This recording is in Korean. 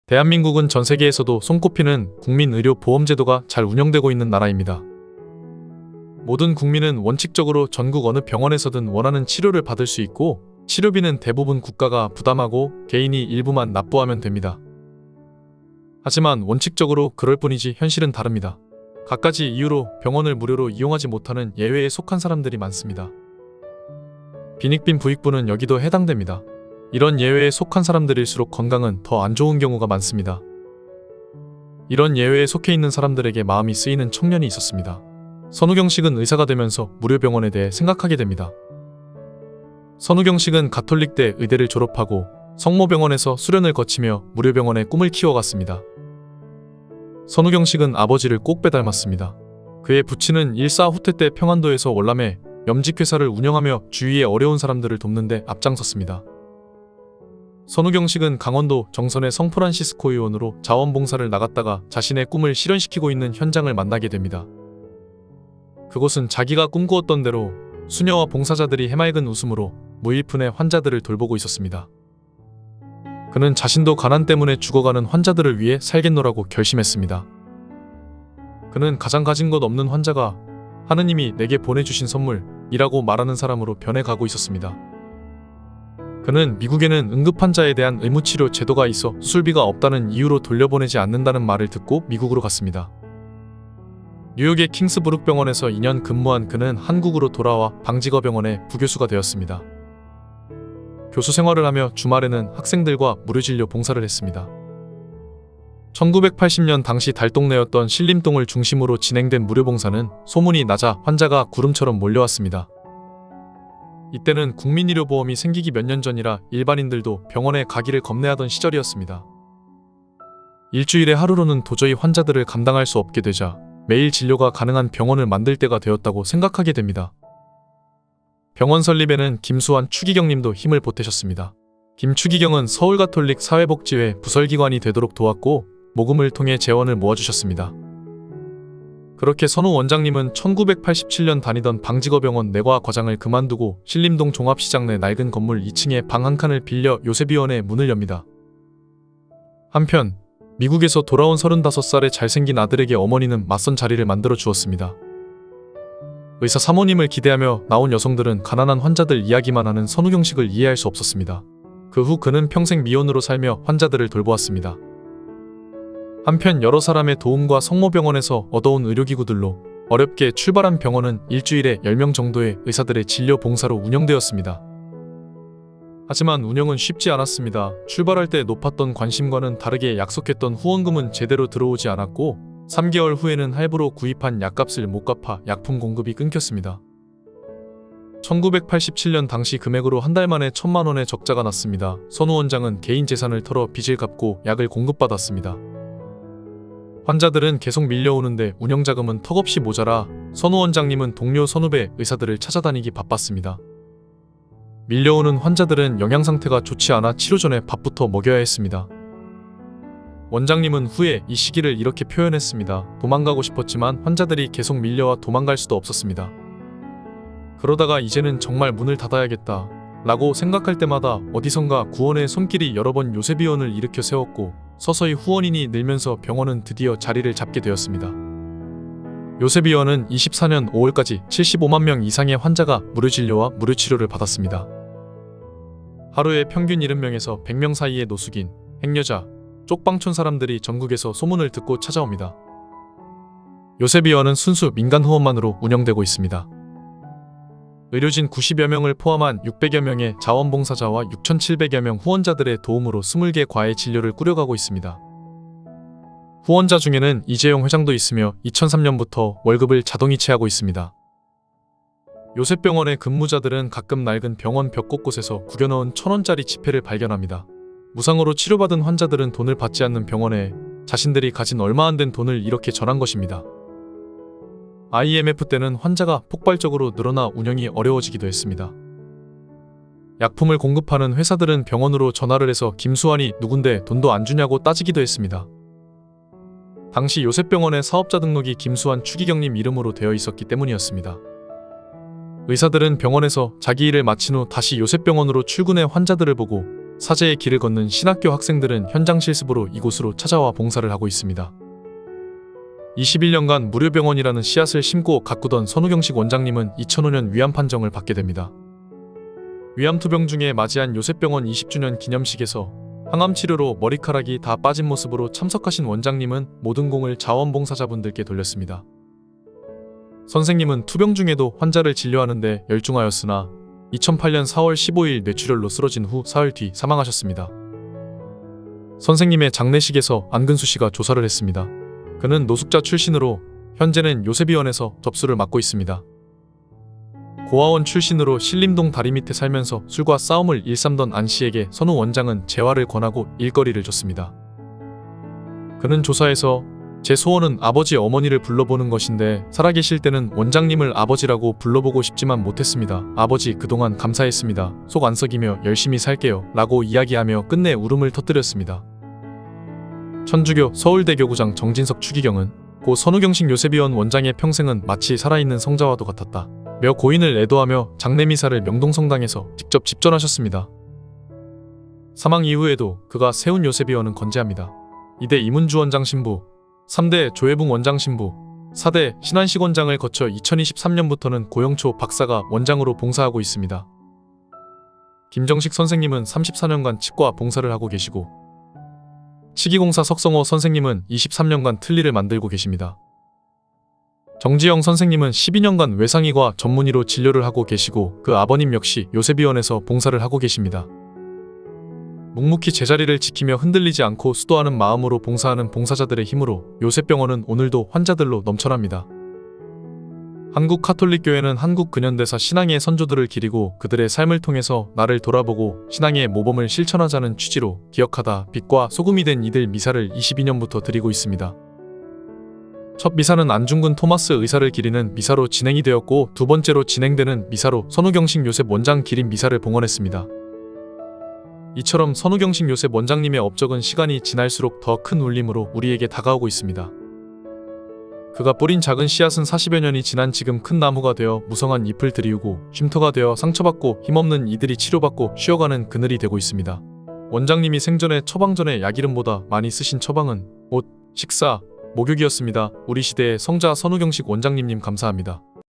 대한민국은 전 세계에서도 손꼽히는 국민의료보험제도가 잘 운영되고 있는 나라입니다. 모든 국민은 원칙적으로 전국 어느 병원에서든 원하는 치료를 받을 수 있고, 치료비는 대부분 국가가 부담하고 개인이 일부만 납부하면 됩니다. 하지만 원칙적으로 그럴 뿐이지 현실은 다릅니다. 갖가지 이유로 병원을 무료로 이용하지 못하는 예외에 속한 사람들이 많습니다. 빈익빈 부익부는 여기도 해당됩니다. 이런 예외에 속한 사람들일수록 건강은 더 안 좋은 경우가 많습니다. 이런 예외에 속해 있는 사람들에게 마음이 쓰이는 청년이 있었습니다. 선우경식은 의사가 되면서 무료병원에 대해 생각하게 됩니다. 선우경식은 가톨릭대 의대를 졸업하고 성모병원에서 수련을 거치며 무료병원의 꿈을 키워갔습니다. 선우경식은 아버지를 꼭 빼닮았습니다. 그의 부친은 일사후퇴 때 평안도에서 월남에 염직회사를 운영하며 주위의 어려운 사람들을 돕는 데 앞장섰습니다. 선우경식은 강원도 정선의 성프란시스코 의원으로 자원봉사를 나갔다가 자신의 꿈을 실현시키고 있는 현장을 만나게 됩니다. 그곳은 자기가 꿈꾸었던 대로 수녀와 봉사자들이 해맑은 웃음으로 무일푼의 환자들을 돌보고 있었습니다. 그는 자신도 가난 때문에 죽어가는 환자들을 위해 살겠노라고 결심했습니다. 그는 가장 가진 것 없는 환자가 하느님이 내게 보내주신 선물이라고 말하는 사람으로 변해가고 있었습니다. 그는 미국에는 응급환자에 대한 의무치료 제도가 있어 수술비가 없다는 이유로 돌려보내지 않는다는 말을 듣고 미국으로 갔습니다. 뉴욕의 킹스부룩 병원에서 2년 근무한 그는 한국으로 돌아와 방직어병원의 부교수가 되었습니다. 교수 생활을 하며 주말에는 학생들과 무료진료 봉사를 했습니다. 1980년 당시 달동네였던 신림동을 중심으로 진행된 무료봉사는 소문이 나자 환자가 구름처럼 몰려왔습니다. 이때는 국민의료보험이 생기기 몇 년 전이라 일반인들도 병원에 가기를 겁내하던 시절이었습니다. 일주일에 하루로는 도저히 환자들을 감당할 수 없게 되자 매일 진료가 가능한 병원을 만들 때가 되었다고 생각하게 됩니다. 병원 설립에는 김수환 추기경님도 힘을 보태셨습니다. 김추기경은 서울가톨릭 사회복지회 부설기관이 되도록 도왔고 모금을 통해 재원을 모아주셨습니다. 그렇게 선우 원장님은 1987년 다니던 방직어병원 내과 과장을 그만두고 신림동 종합시장 내 낡은 건물 2층에 방 한 칸을 빌려 요셉의원의 문을 엽니다. 한편 미국에서 돌아온 35살의 잘생긴 아들에게 어머니는 맞선 자리를 만들어 주었습니다. 의사 사모님을 기대하며 나온 여성들은 가난한 환자들 이야기만 하는 선우경식을 이해할 수 없었습니다. 그 후 그는 평생 미혼으로 살며 환자들을 돌보았습니다. 한편 여러 사람의 도움과 성모병원에서 얻어온 의료기구들로 어렵게 출발한 병원은 일주일에 10명 정도의 의사들의 진료 봉사로 운영되었습니다. 하지만 운영은 쉽지 않았습니다. 출발할 때 높았던 관심과는 다르게 약속했던 후원금은 제대로 들어오지 않았고 3개월 후에는 할부로 구입한 약값을 못 갚아 약품 공급이 끊겼습니다. 1987년 당시 금액으로 한 달 만에 1,000만 원의 적자가 났습니다. 선우 원장은 개인 재산을 털어 빚을 갚고 약을 공급받았습니다. 환자들은 계속 밀려오는데 운영자금은 턱없이 모자라 선우 원장님은 동료 선후배 의사들을 찾아다니기 바빴습니다. 밀려오는 환자들은 영양상태가 좋지 않아 치료 전에 밥부터 먹여야 했습니다. 원장님은 후에 이 시기를 이렇게 표현했습니다. 도망가고 싶었지만 환자들이 계속 밀려와 도망갈 수도 없었습니다. 그러다가 이제는 정말 문을 닫아야겠다 라고 생각할 때마다 어디선가 구원의 손길이 여러 번 요셉의원을 일으켜 세웠고 서서히 후원인이 늘면서 병원은 드디어 자리를 잡게 되었습니다. 요셉의원은 24년 5월까지 75만 명 이상의 환자가 무료진료와 무료치료를 받았습니다. 하루에 평균 70명에서 100명 사이의 노숙인, 행여자, 쪽방촌 사람들이 전국에서 소문을 듣고 찾아옵니다. 요셉의원은 순수 민간 후원만으로 운영되고 있습니다. 의료진 90여 명을 포함한 600여 명의 자원봉사자와 6,700여 명 후원자들의 도움으로 20개 과의 진료를 꾸려가고 있습니다. 후원자 중에는 이재용 회장도 있으며 2003년부터 월급을 자동이체하고 있습니다. 요셉병원의 근무자들은 가끔 낡은 병원 벽 곳곳에서 구겨넣은 1,000원짜리 지폐를 발견합니다. 무상으로 치료받은 환자들은 돈을 받지 않는 병원에 자신들이 가진 얼마 안 된 돈을 이렇게 전한 것입니다. IMF 때는 환자가 폭발적으로 늘어나 운영이 어려워지기도 했습니다. 약품을 공급하는 회사들은 병원으로 전화를 해서 김수환이 누군데 돈도 안 주냐고 따지기도 했습니다. 당시 요셉병원의 사업자 등록이 김수환 추기경님 이름으로 되어 있었기 때문이었습니다. 의사들은 병원에서 자기 일을 마친 후 다시 요셉병원으로 출근해 환자들을 보고 사제의 길을 걷는 신학교 학생들은 현장 실습으로 이곳으로 찾아와 봉사를 하고 있습니다. 21년간 무료병원이라는 씨앗을 심고 가꾸던 선우경식 원장님은 2005년 위암 판정을 받게 됩니다. 위암 투병 중에 맞이한 요셉병원 20주년 기념식에서 항암 치료로 머리카락이 다 빠진 모습으로 참석하신 원장님은 모든 공을 자원봉사자분들께 돌렸습니다. 선생님은 투병 중에도 환자를 진료하는데 열중하였으나 2008년 4월 15일 뇌출혈로 쓰러진 후 사흘 뒤 사망하셨습니다. 선생님의 장례식에서 안근수 씨가 조사를 했습니다. 그는 노숙자 출신으로 현재는 요셉의원에서 접수를 맡고 있습니다. 고아원 출신으로 신림동 다리 밑에 살면서 술과 싸움을 일삼던 안 씨에게 선우 원장은 재활을 권하고 일거리를 줬습니다. 그는 조사에서 제 소원은 아버지 어머니를 불러보는 것인데 살아계실 때는 원장님을 아버지라고 불러보고 싶지만 못했습니다. 아버지 그동안 감사했습니다. 속 안 썩이며 열심히 살게요 라고 이야기하며 끝내 울음을 터뜨렸습니다. 천주교 서울대교구장 정진석 추기경은 고 선우경식 요셉의원 원장의 평생은 마치 살아있는 성자와도 같았다 며 고인을 애도하며 장례미사를 명동성당에서 직접 집전하셨습니다. 사망 이후에도 그가 세운 요셉의원은 건재합니다. 2대 이문주 원장 신부, 3대 조혜붕 원장 신부, 4대 신한식 원장을 거쳐 2023년부터는 고영초 박사가 원장으로 봉사하고 있습니다. 김정식 선생님은 34년간 치과 봉사를 하고 계시고 치기공사 석성호 선생님은 23년간 틀니를 만들고 계십니다. 정지영 선생님은 12년간 외상의과 전문의로 진료를 하고 계시고 그 아버님 역시 요셉의원에서 봉사를 하고 계십니다. 묵묵히 제자리를 지키며 흔들리지 않고 수도하는 마음으로 봉사하는 봉사자들의 힘으로 요셉병원은 오늘도 환자들로 넘쳐납니다. 한국 카톨릭교회는 한국 근현대사 신앙의 선조들을 기리고 그들의 삶을 통해서 나를 돌아보고 신앙의 모범을 실천하자는 취지로 기억하다 빛과 소금이 된 이들 미사를 22년부터 드리고 있습니다. 첫 미사는 안중근 토마스 의사를 기리는 미사로 진행이 되었고 두 번째로 진행되는 미사로 선우경식 요셉 원장 기린 미사를 봉헌했습니다. 이처럼 선우경식 요셉 원장님의 업적은 시간이 지날수록 더 큰 울림으로 우리에게 다가오고 있습니다. 그가 뿌린 작은 씨앗은 40여 년이 지난 지금 큰 나무가 되어 무성한 잎을 들이우고 쉼터가 되어 상처받고 힘없는 이들이 치료받고 쉬어가는 그늘이 되고 있습니다. 원장님이 생전에 처방전에 약 이름보다 많이 쓰신 처방은 옷, 식사, 목욕이었습니다. 우리 시대의 성자 선우경식 원장님 감사합니다.